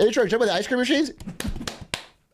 Are you trying to jump with the ice cream machines?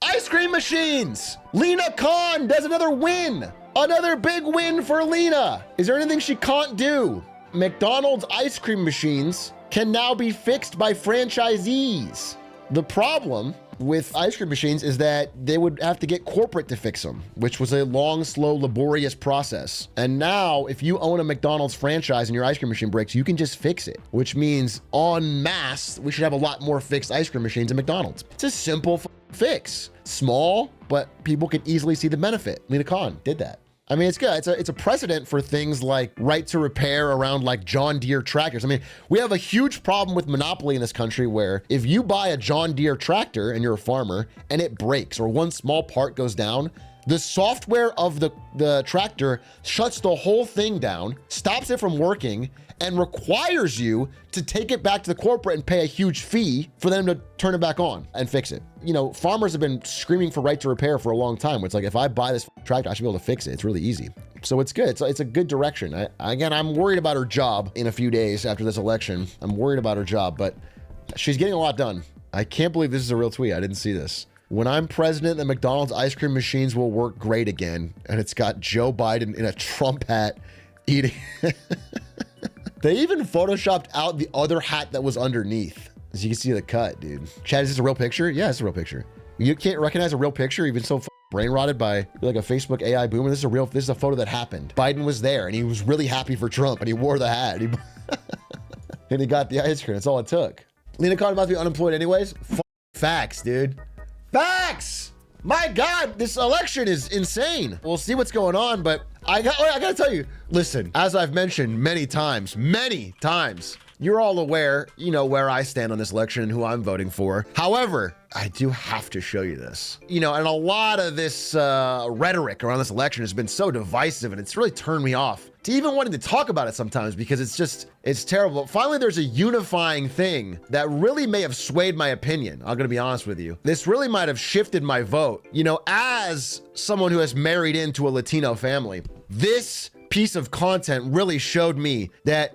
Ice cream machines! Lena Khan does another win. Another big win for Lena. Is there anything she can't do? McDonald's ice cream machines can now be fixed by franchisees. The problem with ice cream machines is that they would have to get corporate to fix them, which was a long, slow, laborious process. And now if you own a McDonald's franchise and your ice cream machine breaks, you can just fix it, which means en masse, we should have a lot more fixed ice cream machines at McDonald's. It's a simple fix. Small, but people can easily see the benefit. Lena Khan did that. I mean, it's good. It's a precedent for things like right to repair around like John Deere tractors. I mean, we have a huge problem with monopoly in this country where if you buy a John Deere tractor and you're a farmer and it breaks or one small part goes down, the software of the tractor shuts the whole thing down, stops it from working, and requires you to take it back to the corporate and pay a huge fee for them to turn it back on and fix it. You know, farmers have been screaming for right to repair for a long time. It's like, if I buy this tractor, I should be able to fix it. It's really easy. So it's good. It's a good direction. Again, I'm worried about her job in a few days after this election. I'm worried about her job, but she's getting a lot done. I can't believe this is a real tweet. I didn't see this. When I'm president, the McDonald's ice cream machines will work great again. And it's got Joe Biden in a Trump hat eating. They even photoshopped out the other hat that was underneath. As you can see the cut, dude. Chad, is this a real picture? Yeah, it's a real picture. You can't recognize a real picture, even so brain rotted by like a Facebook AI boomer. This is a photo that happened. Biden was there and he was really happy for Trump and he wore the hat. And he got the ice cream. That's all it took. Lena Khan about to be unemployed anyways. Facts, dude. Facts! My God, this election is insane. We'll see what's going on, but I gotta tell you, listen, as I've mentioned many times, you're all aware, you know, where I stand on this election and who I'm voting for. However, I do have to show you this. You know, and a lot of this rhetoric around this election has been so divisive and it's really turned me off to even wanting to talk about it sometimes because it's terrible. But finally, there's a unifying thing that really may have swayed my opinion. I'm gonna be honest with you. This really might have shifted my vote. You know, as someone who has married into a Latino family, this piece of content really showed me that,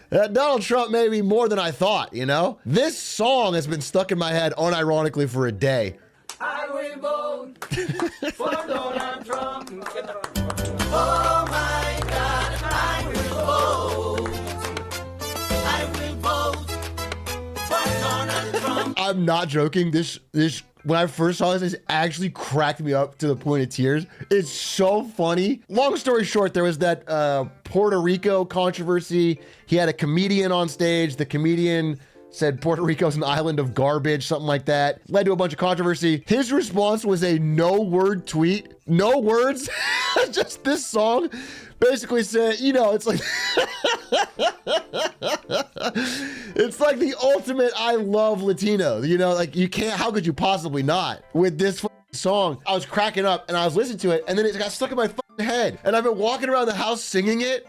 that Donald Trump may be more than I thought, you know? This song has been stuck in my head unironically for a day. I will vote for Donald Trump. Oh my God, I will vote. I will vote for Donald Trump. I'm not joking. This when I first saw this actually cracked me up to the point of tears. It's so funny. Long story short, there was that Puerto Rico controversy. He had a comedian on stage. The comedian said Puerto Rico's an island of garbage, something like that. Led to a bunch of controversy. His response was a no-word tweet. No words. Just this song basically said, you know, it's like it's like the ultimate I love Latino, you know, like you can't, how could you possibly not with this song? I was cracking up and I was listening to it and then it got stuck in my head and I've been walking around the house singing it.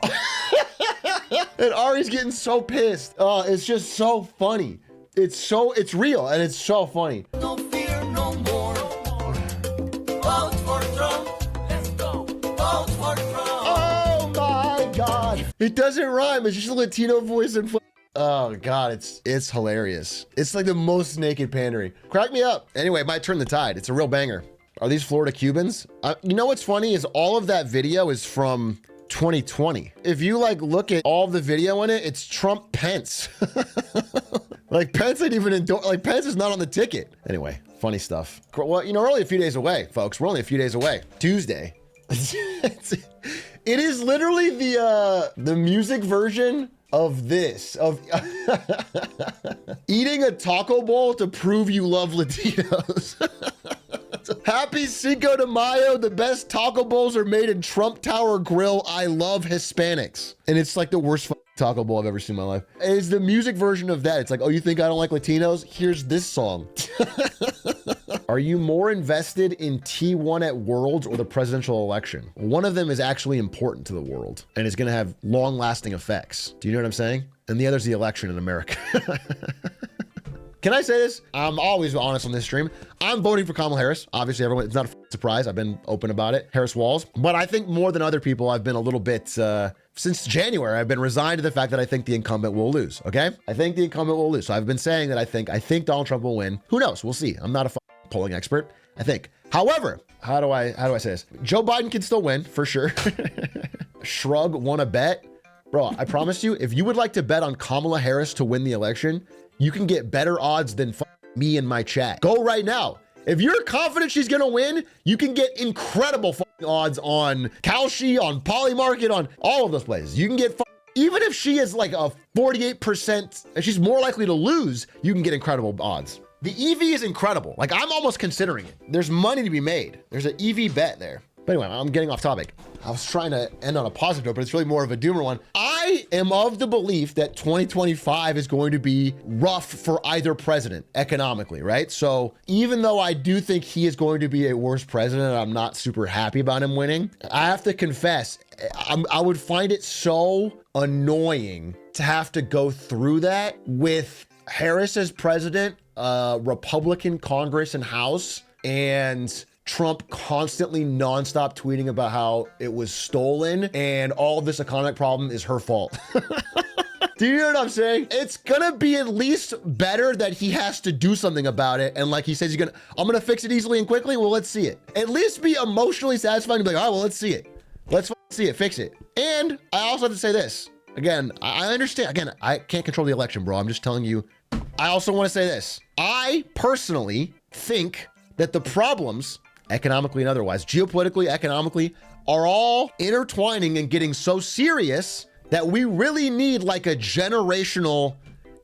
And Ari's getting so pissed. Oh, it's just so funny. It's real and it's so funny. No fear no more. Vote for Trump. Let's go. Vote for Trump. Oh my God. It doesn't rhyme. It's just a Latino voice and oh God, it's hilarious. It's like the most naked pandering. Crack me up. Anyway, it might turn the tide. It's a real banger. Are these Florida Cubans? You know what's funny is all of that video is from 2020. If you like look at all the video in it, it's Trump Pence. Like Pence ain't even like Pence is not on the ticket. Anyway, funny stuff. Well, you know, we're only a few days away, folks. We're only a few days away. Tuesday. It is literally the music version of this, of eating a taco bowl to prove you love Latinos. Happy Cinco de Mayo. The best taco bowls are made in Trump Tower Grill. I love Hispanics. And it's like the worst taco bowl I've ever seen in my life. It's the music version of that. It's like, oh, you think I don't like Latinos? Here's this song. Are you more invested in T1 at Worlds or the presidential election? One of them is actually important to the world and is going to have long-lasting effects. Do you know what I'm saying? And the other's the election in America. Can I say this? I'm always honest on this stream. I'm voting for Kamala Harris. Obviously, everyone, it's not a surprised. I've been open about it. Harris Walls. But I think more than other people, I've been a little bit, since January, I've been resigned to the fact that I think the incumbent will lose, okay? I think the incumbent will lose. So I've been saying that I think Donald Trump will win. Who knows? We'll see. I'm not a polling expert, I think. However, how do I say this? Joe Biden can still win, for sure. Shrug, wanna bet? Bro, I promise you, if you would like to bet on Kamala Harris to win the election, you can get better odds than me in my chat. Go right now. If you're confident she's gonna win, you can get incredible odds on Kalshi, on Polymarket, on all of those places. You can get, even if she is like a 48%, and she's more likely to lose, you can get incredible odds. The EV is incredible. Like, I'm almost considering it. There's money to be made. There's an EV bet there. But anyway, I'm getting off topic. I was trying to end on a positive note, but it's really more of a doomer one. I am of the belief that 2025 is going to be rough for either president economically, right? So even though I do think he is going to be a worse president, I'm not super happy about him winning. I have to confess, I would find it so annoying to have to go through that with Harris as president, Republican Congress and House, and Trump constantly nonstop tweeting about how it was stolen and all this economic problem is her fault. Do you know what I'm saying? It's gonna be at least better that he has to do something about it. And like he says, I'm gonna fix it easily and quickly. Well, let's see it. At least be emotionally satisfied and be like, oh, well, let's see it. Let's see it, fix it. And I also have to say this. Again, I understand. Again, I can't control the election, bro. I'm just telling you. I also want to say this. I personally think that the problems, economically and otherwise, geopolitically, economically, are all intertwining and getting so serious that we really need like a generational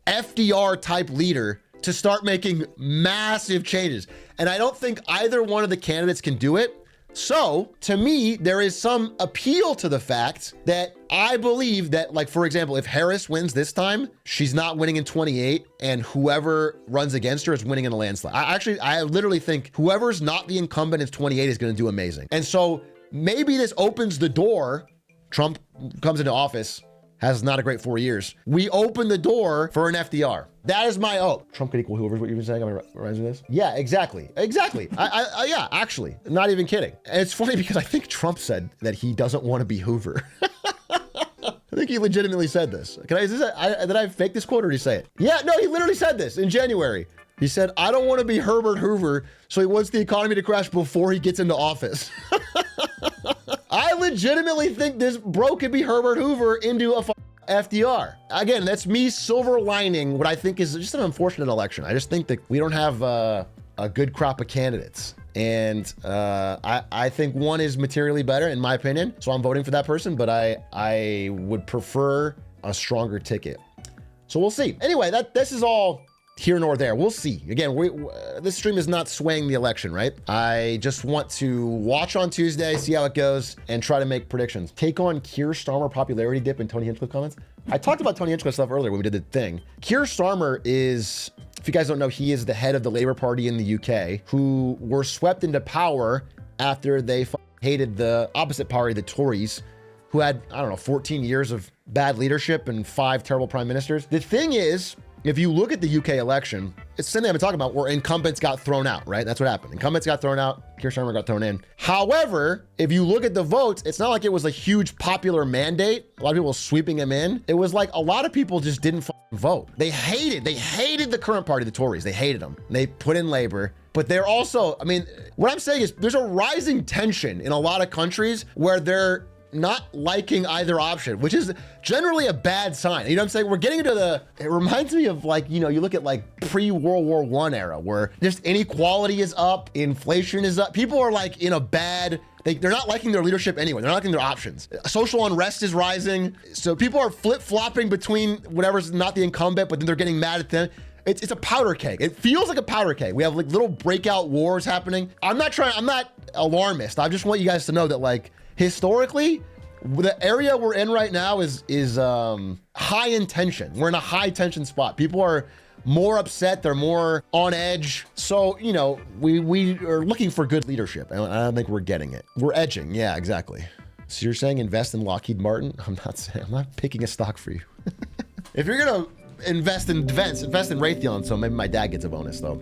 FDR type leader to start making massive changes. And I don't think either one of the candidates can do it. So to me, there is some appeal to the fact that I believe that, like, for example, if Harris wins this time, she's not winning in 28, and whoever runs against her is winning in a landslide. I literally think whoever's not the incumbent in 28 is going to do amazing. And so maybe this opens the door. Trump comes into office, has not a great 4 years. We open the door for an FDR. That is my hope. Trump could equal whoever's what you've been saying. I'm reminds me of this. Yeah, exactly. Yeah, actually, not even kidding. And it's funny because I think Trump said that he doesn't want to be Hoover. I think he legitimately said this. Did I fake this quote or did he say it? Yeah, no, he literally said this in January. He said, I don't want to be Herbert Hoover, so he wants the economy to crash before he gets into office. I legitimately think this bro could be Herbert Hoover into a FDR. Again, that's me silver lining what I think is just an unfortunate election. I just think that we don't have a good crop of candidates. And I think one is materially better in my opinion. So I'm voting for that person, but I would prefer a stronger ticket. So we'll see. Anyway, this is all here nor there. We'll see. Again, this stream is not swaying the election, right? I just want to watch on Tuesday, see how it goes, and try to make predictions. Take on Keir Starmer popularity dip in Tony Hinchcliffe comments. I talked about Tony Hinchcliffe stuff earlier when we did the thing. Keir Starmer is, if you guys don't know, he is the head of the Labour Party in the UK, who were swept into power after they hated the opposite party, the Tories, who had, I don't know, 14 years of bad leadership and 5 terrible prime ministers. The thing is, if you look at the UK election, it's something I've been talking about where incumbents got thrown out, right? That's what happened. Incumbents got thrown out, Keir Starmer got thrown in. However, if you look at the votes, it's not like it was a huge popular mandate. A lot of people sweeping him in. It was like a lot of people just didn't vote. They hated the current party, the Tories. They hated them. They put in Labour. But they're also, I mean, what I'm saying is there's a rising tension in a lot of countries where they're not liking either option, which is generally a bad sign. You know what I'm saying? We're getting into it reminds me of like, you know, you look at like pre-World War I era where just inequality is up, inflation is up. People are like in a bad, they're not liking their leadership anyway. They're not liking their options. Social unrest is rising. So people are flip-flopping between whatever's not the incumbent, but then they're getting mad at them. It's a powder keg. It feels like a powder keg. We have like little breakout wars happening. I'm not alarmist. I just want you guys to know that like, historically, the area we're in right now is high in tension. We're in a high tension spot. People are more upset. They're more on edge. So, you know, we are looking for good leadership. I don't think we're getting it. We're edging. Yeah, exactly. So you're saying invest in Lockheed Martin? I'm not picking a stock for you. If you're going to invest in defense, invest in Raytheon. So maybe my dad gets a bonus though.